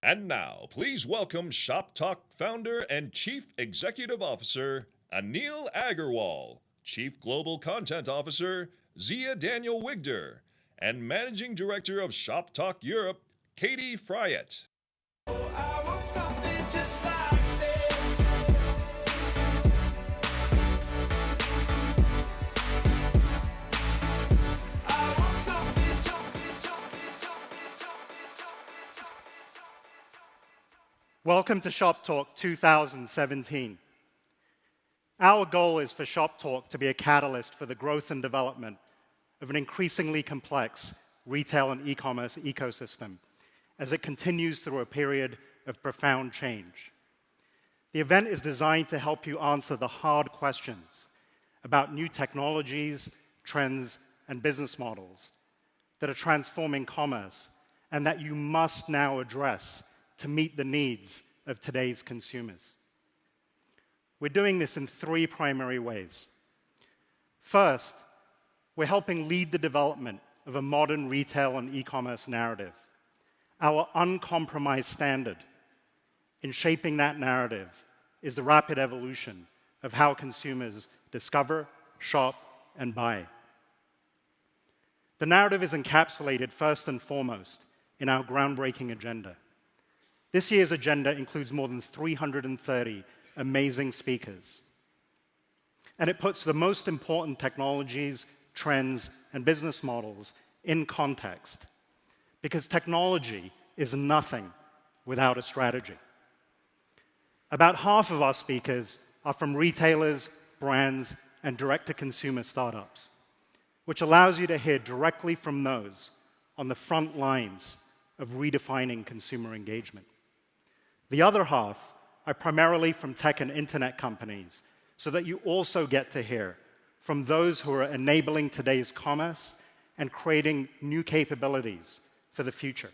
And now, please welcome Shoptalk founder and Chief Executive Officer, Anil Aggarwal, Chief Global Content Officer, Daniell Wigder, and Managing Director of Shoptalk Europe, Katy Fryatt. I want something just like this. I want something. Welcome to Shoptalk 2017. Our goal is for Shoptalk to be a catalyst for the growth and development of an increasingly complex retail and e-commerce ecosystem as it continues through a period of profound change. The event is designed to help you answer the hard questions about new technologies, trends, and business models that are transforming commerce and that you must now address to meet the needs of today's consumers. We're doing this in three primary ways. First, we're helping lead the development of a modern retail and e-commerce narrative. Our uncompromised standard in shaping that narrative is the rapid evolution of how consumers discover, shop, and buy. The narrative is encapsulated first and foremost in our groundbreaking agenda. This year's agenda includes more than 330 amazing speakers. And it puts the most important technologies, trends, and business models in context. Because technology is nothing without a strategy. About half of our speakers are from retailers, brands, and direct-to-consumer startups, which allows you to hear directly from those on the front lines of redefining consumer engagement. The other half are primarily from tech and internet companies, so that you also get to hear from those who are enabling today's commerce and creating new capabilities for the future.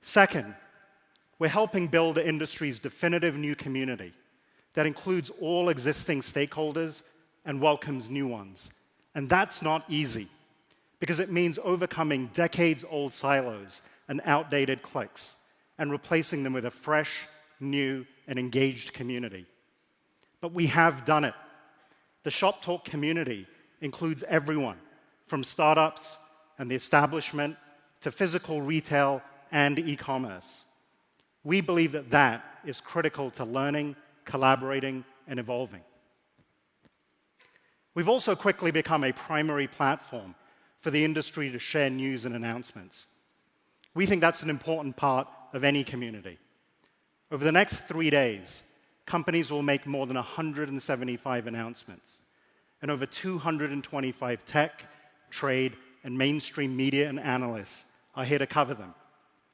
Second, we're helping build the industry's definitive new community that includes all existing stakeholders and welcomes new ones. And that's not easy, because it means overcoming decades-old silos and outdated cliques and replacing them with a fresh, new, and engaged community. But we have done it. The Shoptalk community includes everyone, from startups and the establishment to physical retail and e-commerce. We believe that that is critical to learning, collaborating, and evolving. We've also quickly become a primary platform for the industry to share news and announcements. We think that's an important part of any community. Over the next 3 days, companies will make more than 175 announcements, and over 225 tech, trade, and mainstream media and analysts are here to cover them,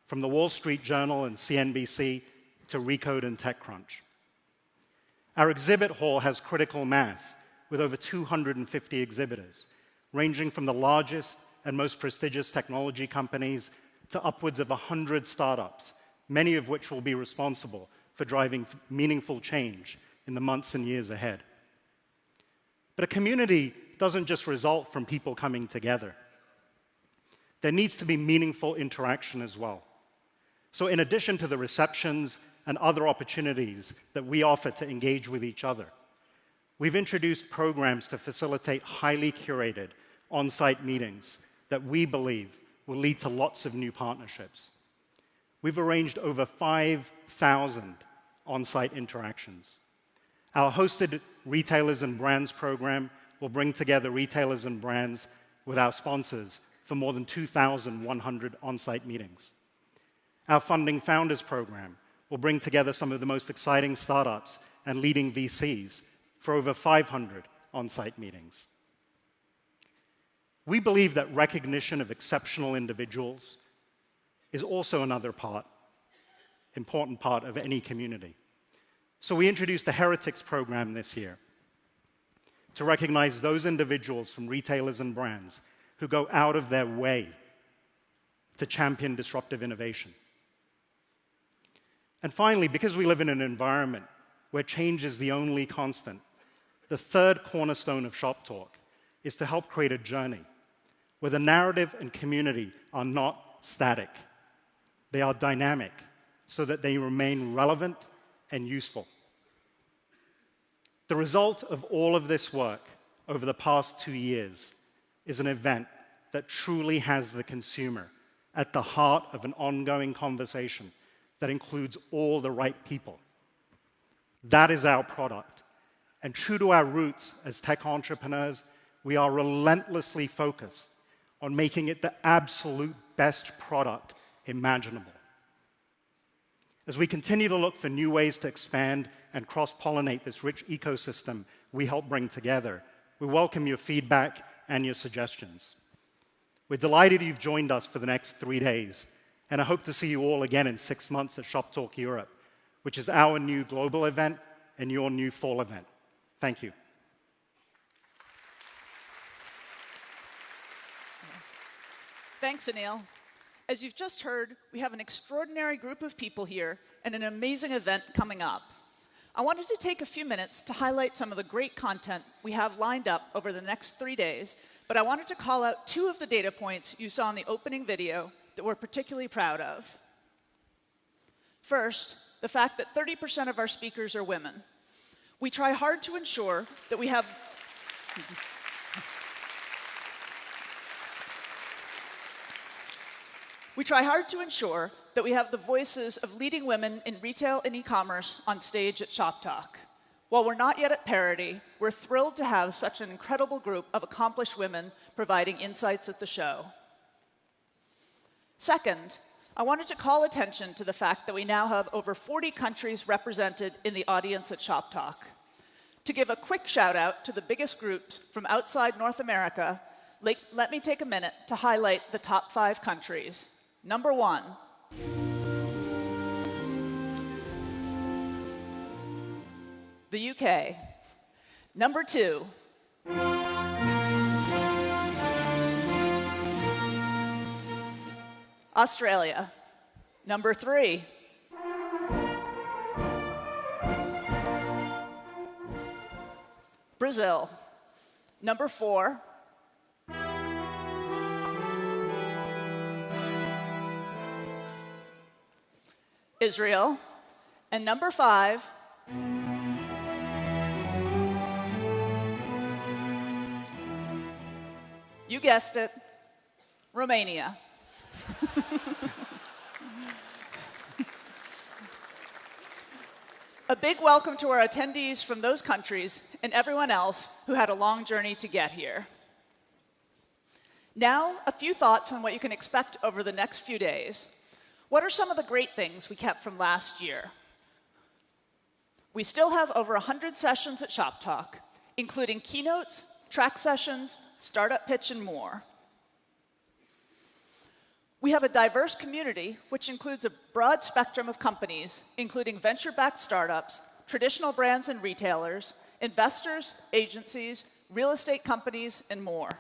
from the Wall Street Journal and CNBC to Recode and TechCrunch. Our exhibit hall has critical mass, with over 250 exhibitors, ranging from the largest and most prestigious technology companies to upwards of 100 startups, many of which will be responsible for driving meaningful change in the months and years ahead. But a community doesn't just result from people coming together. There needs to be meaningful interaction as well. So in addition to the receptions and other opportunities that we offer to engage with each other, we've introduced programs to facilitate highly curated on-site meetings that we believe will lead to lots of new partnerships. We've arranged over 5,000 on-site interactions. Our hosted Retailers and Brands program will bring together retailers and brands with our sponsors for more than 2,100 on-site meetings. Our Funding Founders program will bring together some of the most exciting startups and leading VCs for over 500 on-site meetings. We believe that recognition of exceptional individuals is also another important part of any community. So we introduced the Heretics program this year to recognize those individuals from retailers and brands who go out of their way to champion disruptive innovation. And finally, because we live in an environment where change is the only constant, the third cornerstone of Shoptalk is to help create a journey where the narrative and community are not static. They are dynamic so that they remain relevant and useful. The result of all of this work over the past 2 years is an event that truly has the consumer at the heart of an ongoing conversation that includes all the right people. That is our product. And true to our roots as tech entrepreneurs, we are relentlessly focused on making it the absolute best product imaginable. As we continue to look for new ways to expand and cross-pollinate this rich ecosystem we help bring together, we welcome your feedback and your suggestions. We're delighted you've joined us for the next 3 days, and I hope to see you all again in 6 months at Shoptalk Europe, which is our new global event and your new fall event. Thank you. Thanks, Anil. As you've just heard, we have an extraordinary group of people here and an amazing event coming up. I wanted to take a few minutes to highlight some of the great content we have lined up over the next 3 days, but I wanted to call out 2 of the data points you saw in the opening video that we're particularly proud of. First, the fact that 30% of our speakers are women. We try hard to ensure that we have the voices of leading women in retail and e-commerce on stage at Shoptalk. While we're not yet at parity, we're thrilled to have such an incredible group of accomplished women providing insights at the show. Second, I wanted to call attention to the fact that we now have over 40 countries represented in the audience at Shoptalk. To give a quick shout out to the biggest groups from outside North America, let me take a minute to highlight the top 5 countries. Number 1, the UK. Number 2, Australia. Number 3, Brazil. Number 4, Israel. And number 5, you guessed it, Romania. A big welcome to our attendees from those countries and everyone else who had a long journey to get here. Now, a few thoughts on what you can expect over the next few days. What are some of the great things we kept from last year? We still have over 100 sessions at Shoptalk, including keynotes, track sessions, startup pitch, and more. We have a diverse community, which includes a broad spectrum of companies, including venture-backed startups, traditional brands and retailers, investors, agencies, real estate companies, and more.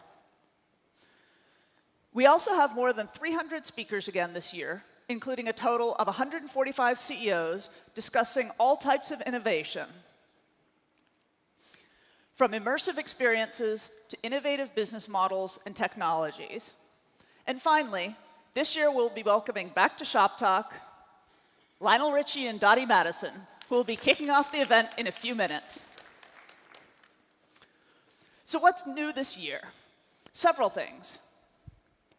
We also have more than 300 speakers again this year, including a total of 145 CEOs discussing all types of innovation, from immersive experiences to innovative business models and technologies. And finally, this year we'll be welcoming back to Shoptalk Lionel Richie and Dottie Madison, who will be kicking off the event in a few minutes. So what's new this year? Several things.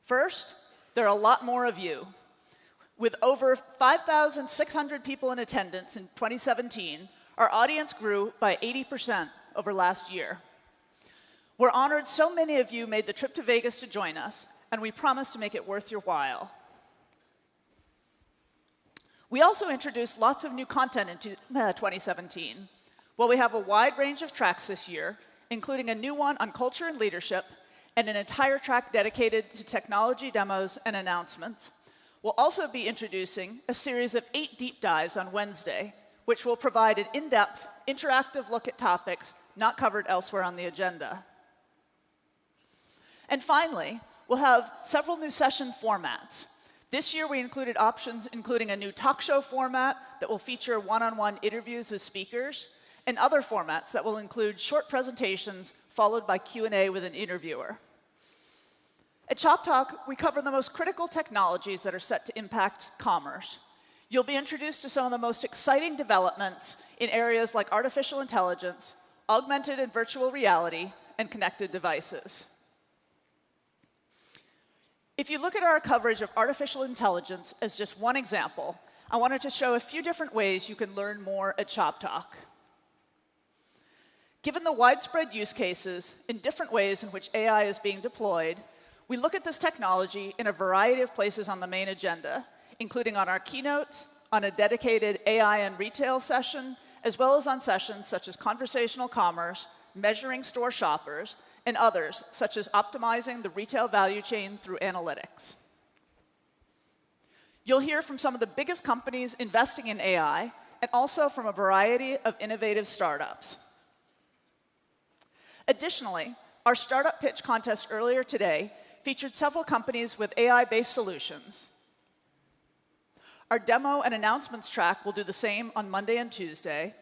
First, there are a lot more of you. With over 5,600 people in attendance in 2017, our audience grew by 80% over last year. We're honored so many of you made the trip to Vegas to join us, and we promise to make it worth your while. We also introduced lots of new content in 2017. Well, we have a wide range of tracks this year, including a new one on culture and leadership, and an entire track dedicated to technology demos and announcements. We'll also be introducing a series of 8 deep dives on Wednesday, which will provide an in-depth, interactive look at topics not covered elsewhere on the agenda. And finally, we'll have several new session formats. This year, we included options including a new talk show format that will feature one-on-one interviews with speakers, and other formats that will include short presentations followed by Q&A with an interviewer. At Shoptalk, we cover the most critical technologies that are set to impact commerce. You'll be introduced to some of the most exciting developments in areas like artificial intelligence, augmented and virtual reality, and connected devices. If you look at our coverage of artificial intelligence as just one example, I wanted to show a few different ways you can learn more at Shoptalk. Given the widespread use cases in different ways in which AI is being deployed, we look at this technology in a variety of places on the main agenda, including on our keynotes, on a dedicated AI and retail session, as well as on sessions such as conversational commerce, measuring store shoppers, and others, such as optimizing the retail value chain through analytics. You'll hear from some of the biggest companies investing in AI, and also from a variety of innovative startups. Additionally, our startup pitch contest earlier today featured several companies with AI-based solutions. Our demo and announcements track will do the same on Monday and Tuesday.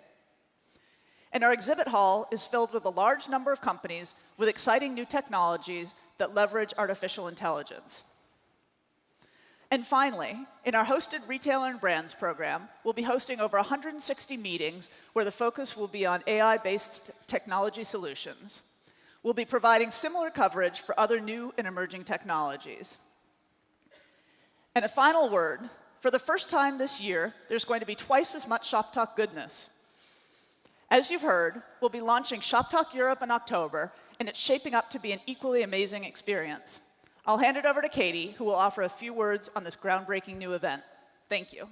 And our exhibit hall is filled with a large number of companies with exciting new technologies that leverage artificial intelligence. And finally, in our hosted Retailer and Brands program, we'll be hosting over 160 meetings where the focus will be on AI-based technology solutions. We'll be providing similar coverage for other new and emerging technologies. And a final word, for the first time this year, there's going to be twice as much Shoptalk goodness. As you've heard, we'll be launching Shoptalk Europe in October, and it's shaping up to be an equally amazing experience. I'll hand it over to Katy, who will offer a few words on this groundbreaking new event. Thank you.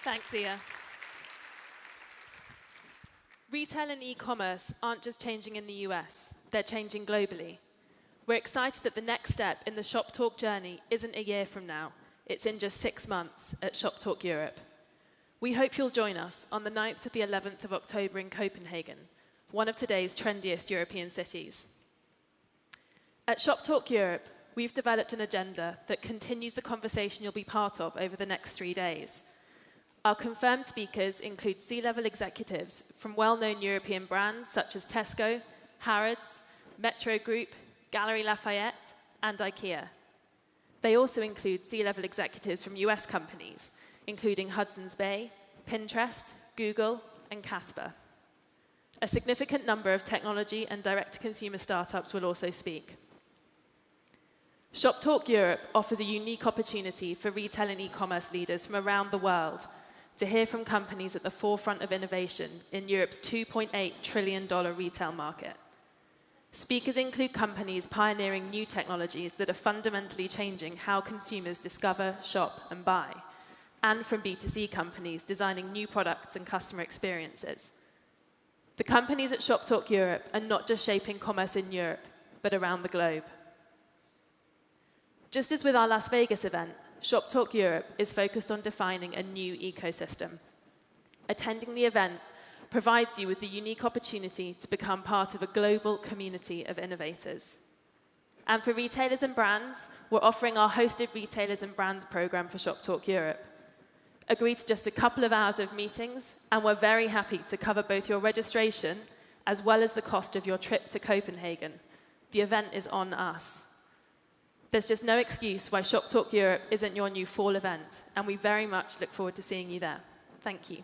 Thanks, Zia. Retail and e-commerce aren't just changing in the US, they're changing globally. We're excited that the next step in the Shoptalk journey isn't a year from now, it's in just 6 months at Shoptalk Europe. We hope you'll join us on the 9th to the 11th of October in Copenhagen, one of today's trendiest European cities. At Shoptalk Europe, we've developed an agenda that continues the conversation you'll be part of over the next 3 days. Our confirmed speakers include C-level executives from well-known European brands such as Tesco, Harrods, Metro Group, Galeries Lafayette, and IKEA. They also include C-level executives from US companies, including Hudson's Bay, Pinterest, Google, and Casper. A significant number of technology and direct-to-consumer startups will also speak. Shoptalk Europe offers a unique opportunity for retail and e-commerce leaders from around the world to hear from companies at the forefront of innovation in Europe's $2.8 trillion retail market. Speakers include companies pioneering new technologies that are fundamentally changing how consumers discover, shop, and buy, and from B2C companies designing new products and customer experiences. The companies at Shoptalk Europe are not just shaping commerce in Europe, but around the globe. Just as with our Las Vegas event, Shoptalk Europe is focused on defining a new ecosystem. Attending the event provides you with the unique opportunity to become part of a global community of innovators. And for retailers and brands, we're offering our hosted Retailers and Brands program for Shoptalk Europe. Agree to just a couple of hours of meetings, and we're very happy to cover both your registration as well as the cost of your trip to Copenhagen. The event is on us. There's just no excuse why Shoptalk Europe isn't your new fall event, and we very much look forward to seeing you there. Thank you.